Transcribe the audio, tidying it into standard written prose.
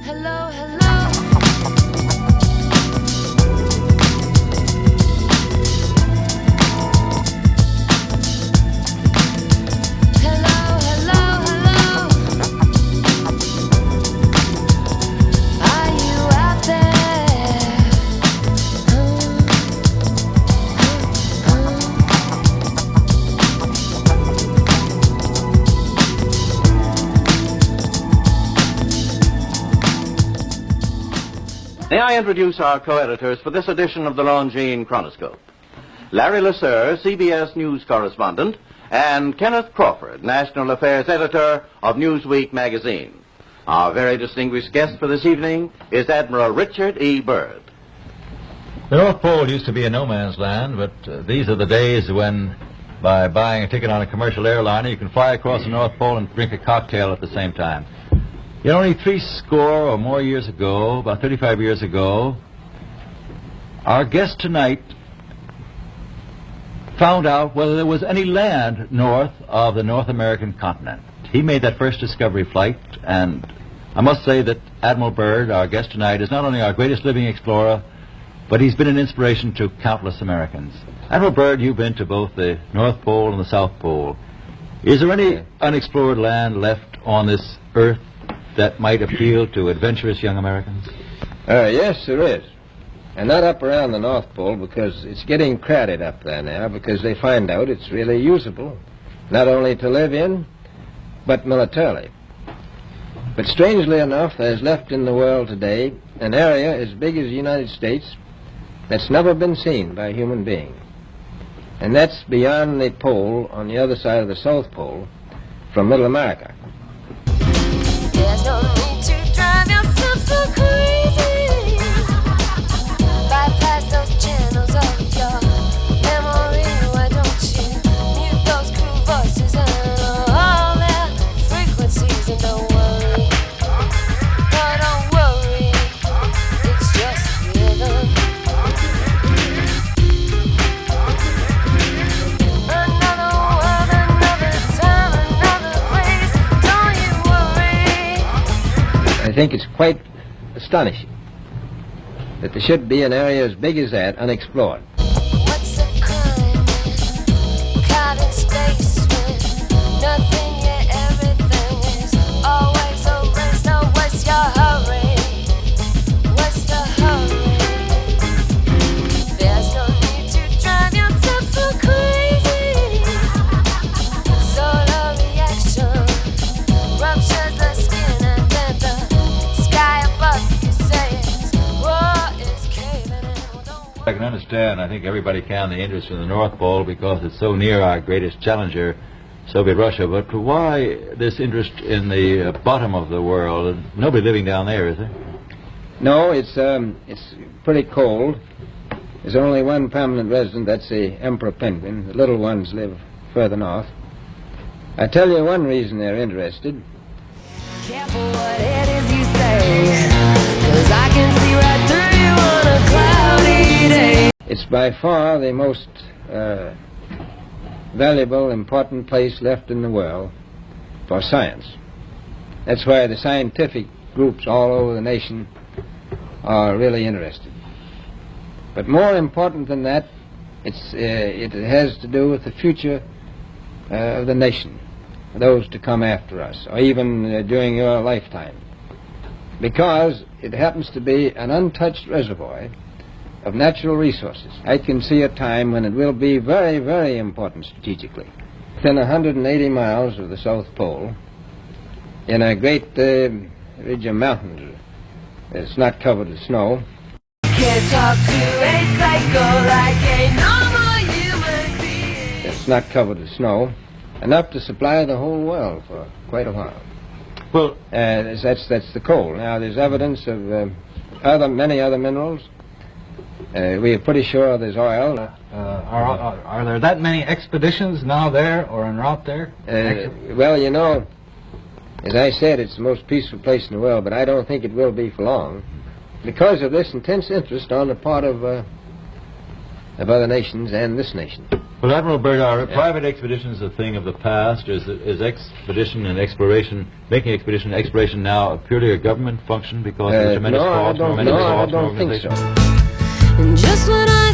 Hello, hello. May I introduce our co-editors for this edition of the Longines Chronoscope? Larry Lasser, CBS News correspondent, and Kenneth Crawford, National Affairs Editor of Newsweek magazine. Our very distinguished guest for this evening is Admiral Richard E. Byrd. The North Pole used to be a no-man's land, but these are the days when, by buying a ticket on a commercial airliner, you can fly across the North Pole and drink a cocktail at the same time. You know, only 60 or more years ago, about 35 years ago, our guest tonight found out whether there was any land north of the North American continent. He made that first discovery flight, and I must say that Admiral Byrd, our guest tonight, is not only our greatest living explorer, but he's been an inspiration to countless Americans. Admiral Byrd, you've been to both the North Pole and the South Pole. Is there any unexplored land left on this earth that might appeal to adventurous young Americans? Yes, there is. And not up around the North Pole, because it's getting crowded up there now, because they find out it's really usable, not only to live in, but militarily. But strangely enough, there's left in the world today an area as big as the United States that's never been seen by a human being. And that's beyond the pole, on the other side of the South Pole, from Middle America. There's no need to drive yourself so crazy. Bypass those channels of your memory. Why don't you mute those cruel voices and all their frequencies? And don't worry, no, don't worry, it's just rhythm. Another world, another time, another place. Don't you worry. I think it's quite astonishing that there should be an area as big as that unexplored. What's the crime? Caught in space when nothing yet everything is always a race. Now what's your hurry? What's the hurry? There's no need to drive yourself so crazy. Solar reaction ruptures the skin and then the sky above you says war is caving in. Don't I can understand, I think everybody can, the interest in the North Pole because it's so near our greatest challenger, Soviet Russia. But why this interest in the bottom of the world? Nobody living down there, is there? No, it's pretty cold. There's only one permanent resident, that's the emperor penguin. The little ones live further north. I tell you one reason they're interested. Careful what it is you say, 'cause I can see right through you on a cloudy day. It's by far the most valuable, important place left in the world for science. That's why the scientific groups all over the nation are really interested. But more important than that, it has to do with the future of the nation, those to come after us, or even during your lifetime. Because it happens to be an untouched reservoir of natural resources. I can see a time when it will be very, very important strategically. Within 180 miles of the South Pole, in a great ridge of mountains, it's not covered with snow. Can't talk to a psycho like a normal human being. It's not covered with snow, enough to supply the whole world for quite a while. Well, That's the coal. Now, there's evidence of many other minerals. We are pretty sure there's oil. Are there that many expeditions now there or en route there? Well, you know, as I said, it's the most peaceful place in the world, but I don't think it will be for long because of this intense interest on the part of other nations and this nation. Well, Admiral Byrd, are private expeditions a thing of the past? Is expedition and exploration, making expedition and exploration now purely a government function because of the tremendous cost? No, I don't think so. And just when I